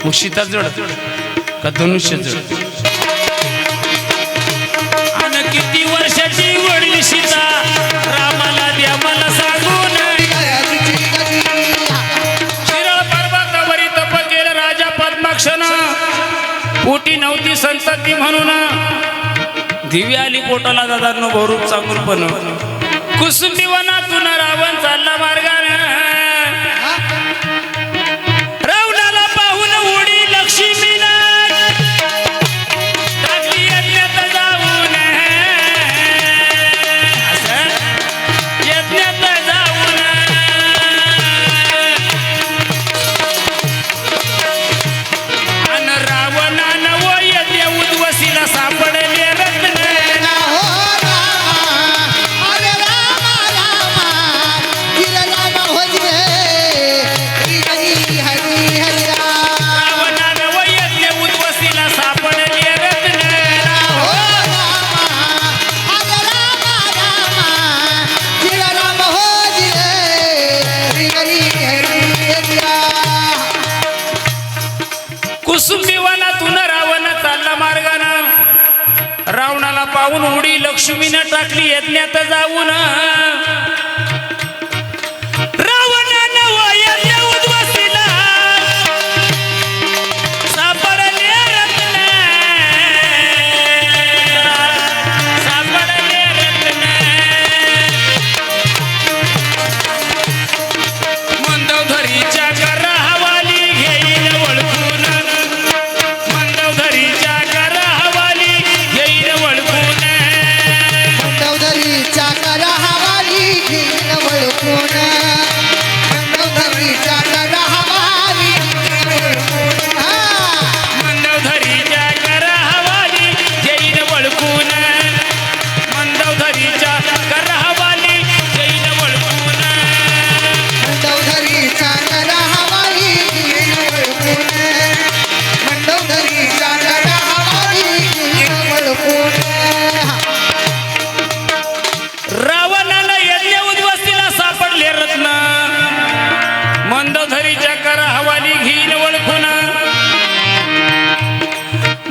मग सीता जड का धनुष्य जड? आणि किती वर्षाची वडील सीता रामाला द्या मला सांगून. शिरळ पर्वतावरी तप केलं राजा पद्माक्षनं, पोटी नव्हती संतती म्हणून. दिवी आली पोटाला दादांनो भरूप चांगून पण. कुसुंबी वनातून रावण चालला मार्गाने, रावणाला पाहून उडी लक्ष्मीनं टाकली यज्ञात जाऊन. असं यज्ञात जाऊन अन रावणानं व यज्ञ उद्वसीला सापडले रत्न. कुसुंबी वनातून रावण चालला मार्गानं, रावणाला पाहून उडी लक्ष्मीनं टाकली यज्ञात जाऊन. रावणानं व यज्ञ उद्वसीला सापडले रत्न, सापडले रत्न. मंदोदरीच्या गरावाली घेईन वळखून, मंदोदरीच्या गरावाली घेईन वळखून. मंदोदरीच्या गरावाली घेईन वळखून, मंदोदरीच्या गरावाली घेईन वळखून. मंदोदरीच्या गरावाली घेईन वळखून, मंदोदरीच्या गरावाली घेईन वळखून. मंदोदरीच्या गरावाली घेईन वळखून, मंदोदरीच्या गरावाली घेईन वळखून. रावणाला यज्ञ उद्वसीला सापडले रत्न, मंदोदरीच्या कर हवाली घेईन वळखून.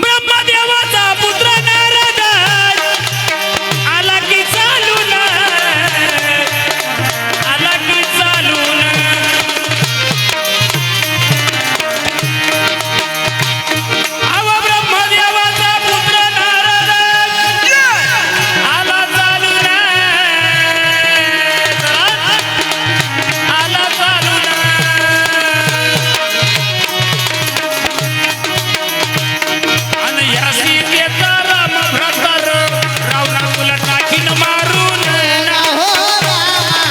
ब्रह्मदेवाचा पुत्र नारद आला की चालून, आला की चालून. अव ब्रह्मदेवाचा पुत्र नारद आला चालून, आला चालून. आणि ह्या सीतेचा राम भ्रातर रावणाला टाकीन मारून. हो रामा,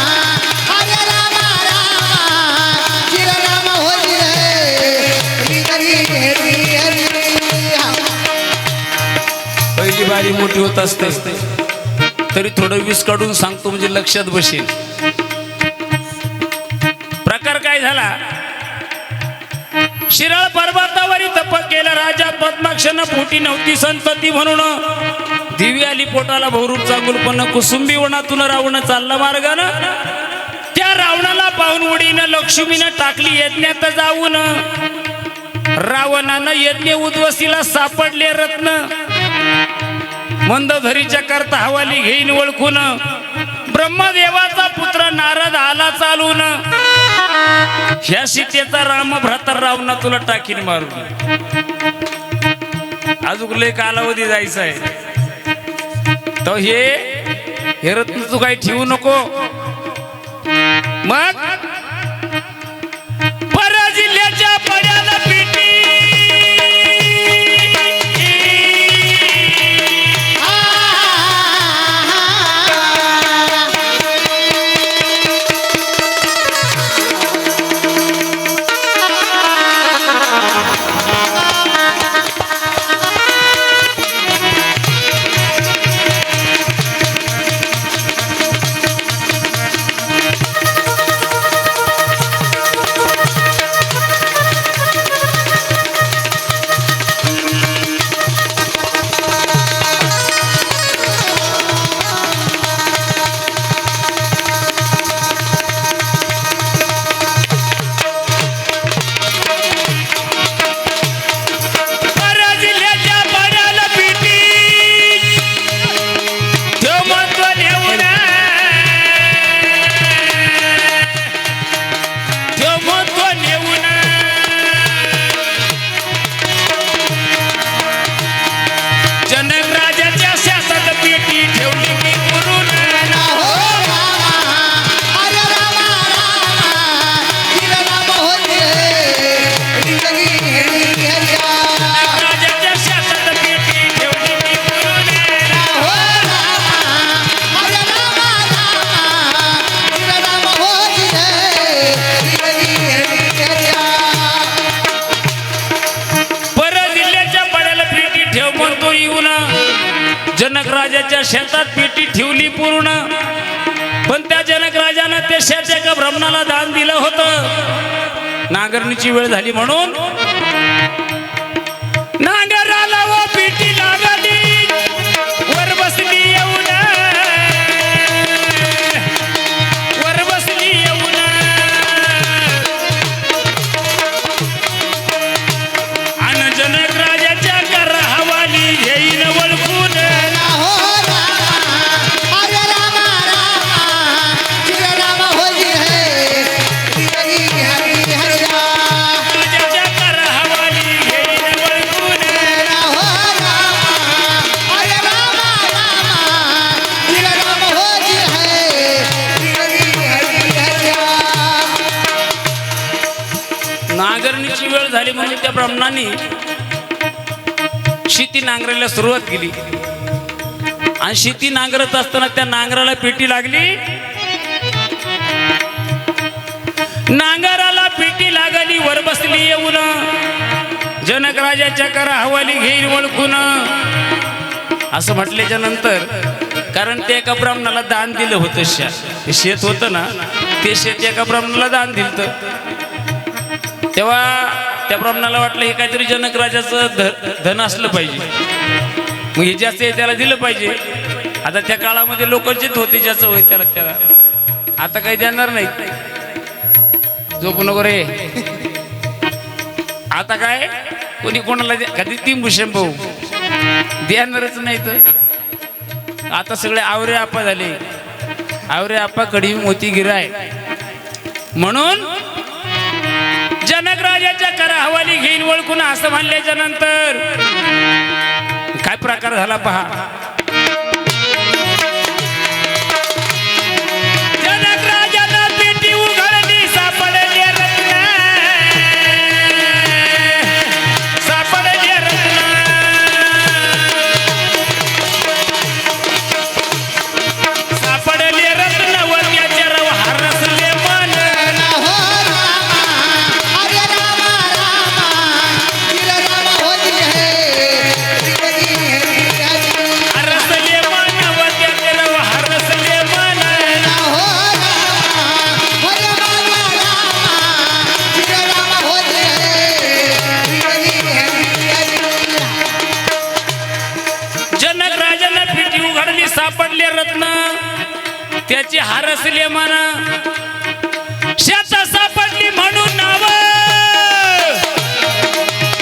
हरे रामा रामा, चिर राम होई रे, हरी हरी हरी. पहिली बारी मोठी होत असते तरी थोडं वीस काढून सांगतो म्हणजे लक्षात बसेल. प्रकार काय झाला? शिरळ पर्वतावरी तप केलं राजा पद्माक्षनं, पोटी नव्हती संतती म्हणून. दिवी आली पोटाला बहुरूप चांगुल पण. कुसुंबी वनातून रावण चालला मार्गानं, त्या रावणाला पाहून उडीनं लक्ष्मीनं टाकली यज्ञात जाऊन. रावणानं यज्ञ उद्वसीला सापडले रत्न, मंदोदरीच्या करता हवाली घेईन वळखून. ब्रह्मदेवाचा पुत्र नारद आला चालून. ह्या सीतेचा राम भ्रातर रावणा तुला टाकीन मारून. अजून लय कालावधी जायचा आहे तो हे रत्न तू काही ठेवू नको. मग परजिल्ह्याच्या पड्याला पिटी जनक राजाच्या शेतात पेटी ठेवली पूर्ण, पण त्या जनक राजानं ते शेत एका ब्राह्मणाला दान दिलं होतं. नांगरणीची वेळ झाली म्हणून नांगराला व पेटी लागली, वर बसली येऊन, वर बसली येऊन. आणि जनक राजाच्या कर हवाली घेईन वळखून. हो रामा हरे रामा रामा श्रीराम होई है हरी हरी हरी राम. राजाच्या कर हवाली घेईन वळखून. हो रामा हरे रामा रामा श्रीराम होई है हरी हरी हरी राम. नांगरणीची वेळ झाली म्हणून त्या ब्राह्मणांनी शेती नांगरायला सुरुवात केली. आणि शेती नांगरत असताना त्या नांगराला पेटी लागली. नांगराला पेटी लागली, वर बसली येऊन. जनक राजाच्या करा हवाली घेईल वळखून. असं म्हटल्याच्या नंतर, कारण ते एका ब्राह्मणाला दान दिलं होतं ते शेत होतं ना, ते शेत एका ब्राह्मणाला दान दिलं. तेव्हा त्या ब्राह्मणाला वाटलं हे काहीतरी जनक राजाचं धन असलं पाहिजे, मग हे जास्त आहे त्याला दिलं पाहिजे. आता त्या काळामध्ये लोक जित होते, ज्याचं होय त्याला आता काही देणार नाही. झोपू नको रे. आता काय कोणी कोणाला कधी तीन भूषण भाऊ देणारच नाही. तर आता सगळे आवरे आपा झाले. आवरे आपा कडी मोती गिराय म्हणून जनक राजाच्या करा हवाली घेईन वळखून. असं म्हणल्याच्या नंतर काय प्रकार झाला पहा. जनक राजानं पेटी उघडली, सापडले रत्न, सापडले रत्न. सापडले रत्न व त्याच्यावर हरसले मन. हो रामा हरे रामा रामा श्रीराम होई है हरी हरी हरी. हरसले मन व त्याच्यावर हरसले मन. हो रामा हरे रामा रामा श्रीराम होई है हरी हरी हरी. जनक राजानं पेटी उघडली, सापडले रत्न, त्याची हरसले मन. शेता सापडली म्हणून नाव,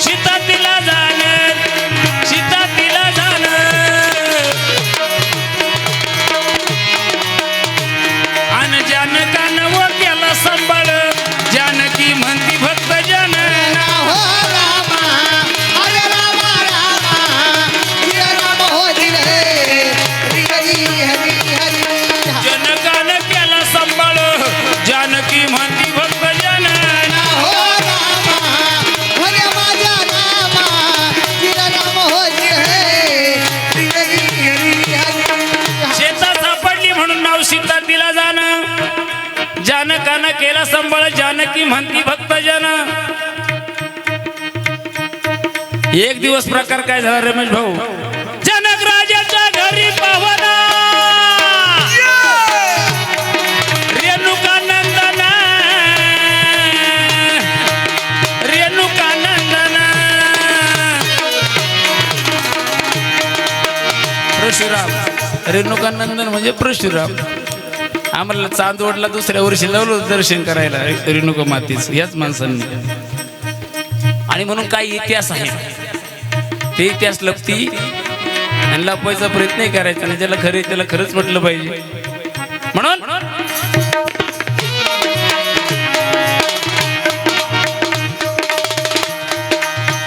सीता तिला जाण, सीता तिला जाण. अन जानकानं व केला संबळ, जानकी म्हणती भक्त जन. हो रामा हरे रामा रामा श्रीराम होई है हरी हरी हरी. जनकानं केला संबळ, जानकी म्हणती भक्त जन. हो रामा हरे माझा रामा श्रीराम होई है हरी हरी हरी. शेता सापडली म्हणून नाव सीता तिला जाण. जानकानं केला संबळ, जानकी म्हणती भक्त जन. एक दिवस प्रकार काय झाला रमेश भाऊ. जनक राजाच्या घरी पावना, रेणुका नंदन, रेणुका नंदन. परशुराम, रेणुका नंदन म्हणजे परशुराम. आम्हाला चांदवडला दुसऱ्या वर्षी लावलं दर्शन करायला रेणुका मातेच याच माणसांनी. आणि म्हणून काही इतिहास आहे, ते इतिहास लपती आणि लपवायचा प्रयत्नही करायचा नाही. ज्याला खरे त्याला खरंच म्हटलं पाहिजे. म्हणून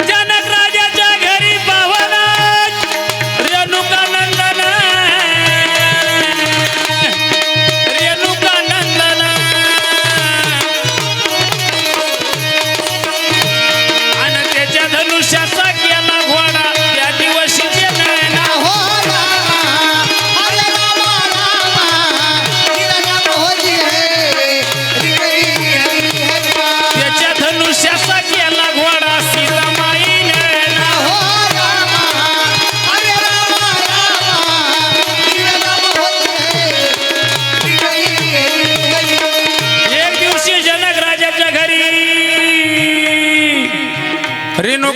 जनक राजाच्या घरी पावना, रेणुका नंदन, रेणुका नंदन. आणि त्याच्या धनुष्याचा केला घोडा, त्या दिवशी हो रामा हरे रामा रामा श्रीराम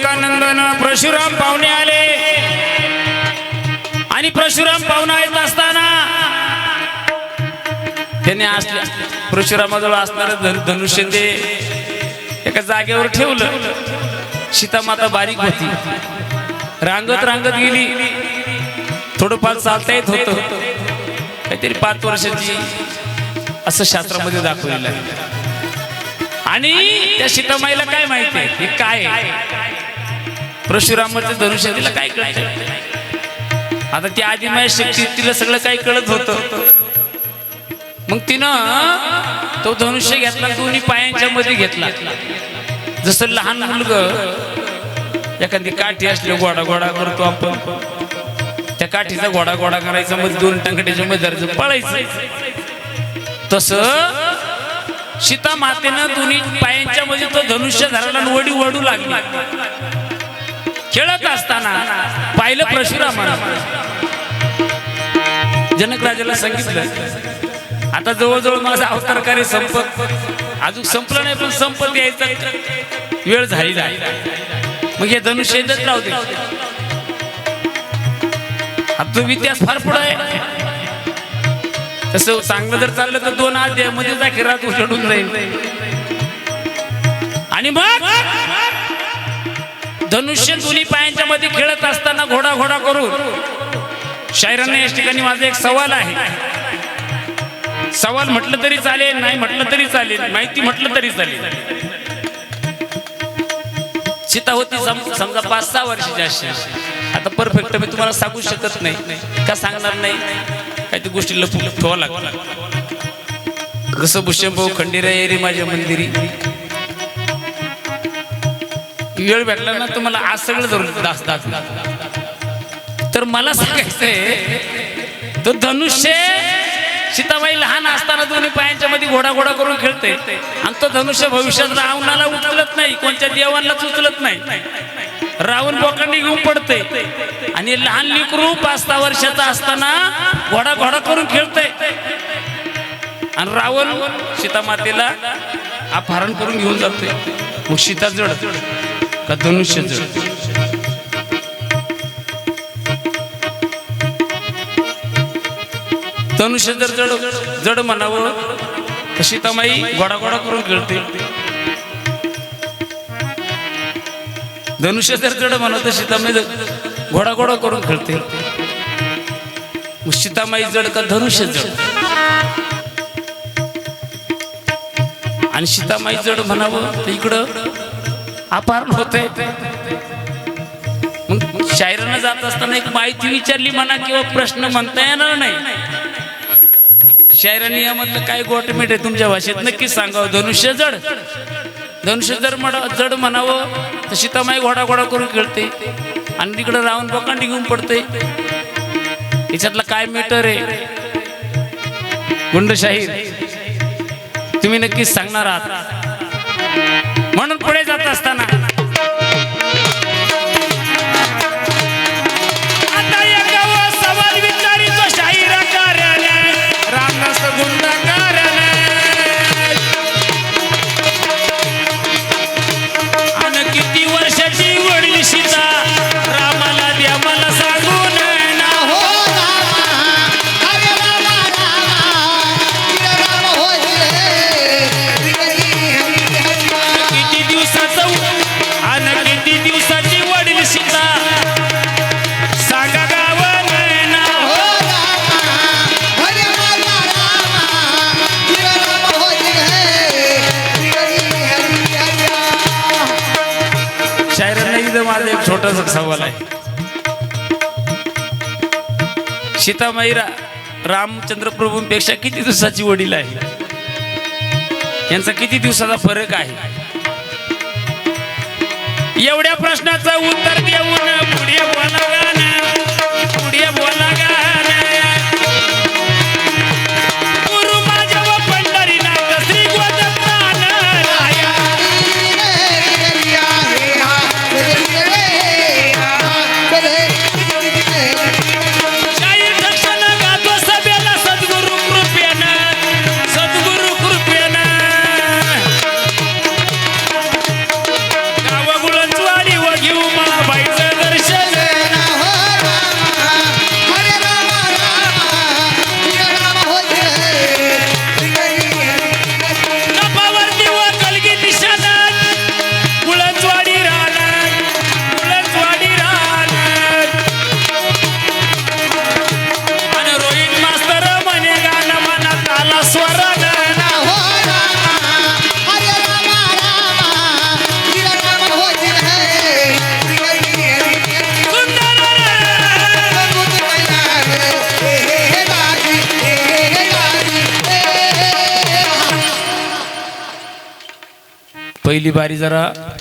त्रिमुखानंदन परशुराम पाहुणे आले आणि परशुराम पाहुणा येत असताना त्याने असल्या परशुरामाजवळ असणारं धनुष्य ते एका जागेवर ठेवलं. सीतामाता बारीक होती, रांगत रांगत गेली. थोडंफार चालता येत होतं, काहीतरी 5 वर्षाची असं शास्त्रामध्ये दाखवलेलं आहे. आणि त्या सीतामाईला काय माहिती आहे हे काय परशुरामाचं धनुष्य तिला काय कळत. आता ती आदिमाया शक्ती तिला सगळं काही कळत होतं. मग तिनं तो धनुष्य घेतला, दोन्ही पायांच्या मध्ये घेतला. जसं लहान मुलग एखादी काठी असली घोडा घोडा करतो आपण, त्या काठीचा घोडा घोडा करायचा, मध्ये 2 टंकड्याच्या मध्ये धरायचं, पळायचं. तसं सीता मातेनं दोन्ही पायांच्या मध्ये तो धनुष्य धरायला वडी वडू लागली. खेळत असताना पाहिलं परशुरामानं. जनक राजाला सांगितलं आता जवळजवळ माझा अवतार कार्य अजून संपलं नाही, पण संपत यायचा वेळ झालेला आहे. मग हे धनुष्य येतच राहू दे. आता तो इतिहास फार पुढे आहे. तसं चांगलं जर चाललं तर 2 अध्यायामध्ये जाखी रात उलटून जाईल. आणि मग धनुष्य दोन्ही पायांच्या मध्ये खेळत असताना घोडा घोडा करून शायरांना या ठिकाणी माझा एक सवाल आहे. सवाल म्हटलं तरी चालेल, नाही म्हटलं तरी चालेल, माहिती म्हटलं तरी चालेल. सीता होती समजा 5-6 वर्षाची अशी. आता परफेक्ट मी तुम्हाला सांगू शकत नाही, का सांगणार नाही, काही गोष्टी लपून ठेवावं लागतं. जसं भूषणभाऊ खंडेरा येरी माझ्या मंदिरी वेळ भेटला ना तुम्हाला आज सगळं जरूर दाखवतात. तर मला सांगायचंय तो धनुष्य सीताबाई लहान असताना दोन्ही पायांच्या मध्ये घोडा घोडा करून खेळते, आणि तो धनुष्य भविष्यात रावणाला उचलत नाही, कोणत्या देवांनाच उचलत नाही. रावण बोकांडी घेऊन पडते आणि लहान लेकरू 5-6 वर्षाचा असताना घोडा घोडा करून खेळते. आणि रावण सीता मातेला अपहरण करून घेऊन जाते. मग सीता जड का धनुष्य जड? धनुष्य जर जड जड म्हणावं तर सीतामाई घोडा घोडा करून खेळते. धनुष्य जर जड म्हणत तर सीतामाई घोडा घोडा करून खेळते. सीतामाई जड का धनुष्य जड? आणि सीतामाई जड म्हणावं तर इकडं अपहरण होतंय. मग शायरानं जात असताना एक माहिती विचारली म्हणा किंवा प्रश्न म्हणता येणार नाही. शायरांनी यामधलं काय गोटमीट आहे तुमच्या भाषेत नक्कीच सांगावं. धनुष्य जड, धनुष्य जड म्हणावं तर सीतामाई घोडा घोडा करून खेळते आणि तिकडं रावण बोकांडी घेऊन पडते. याच्यातला काय मॅटर आहे गुंडशाहीर तुम्ही नक्कीच सांगणार आहात. म्हणून पुढे जात असताना आता या गावात सवाल विचारितो शाहिरा कार्याने रामदास गुंडा कार्याने. आणि किती वर्षाची वडील सीता रामाला द्या मला सांगून ना. हो रामा, हरे रामा रामा, श्री राम होय किती दिवसाचं आणि किती दिवसाची वडील सीता सांगा गाव ना. हो रामा, हरे रामा रामा, श्री राम होय शायरांना इथं माझा एक छोटासा सवाल आहे. सीतामाई रामचंद्र प्रभूंपेक्षा किती दिवसाची वडील आहे? यांचा किती दिवसाचा फरक आहे? एवढ्या प्रश्नाचं उत्तर देऊन पुढे बोला गाणं, पुढे बोला गाणं. गुरु माझ्या व पंढरीनाथ श्री गोदत्तान राया. शाहीर दक्षिण गातो सभेला सद्गुरु कृपेनं, सद्गुरु कृपेनं. गावागुळंचवाडी व घेऊन पहिली बारी जरा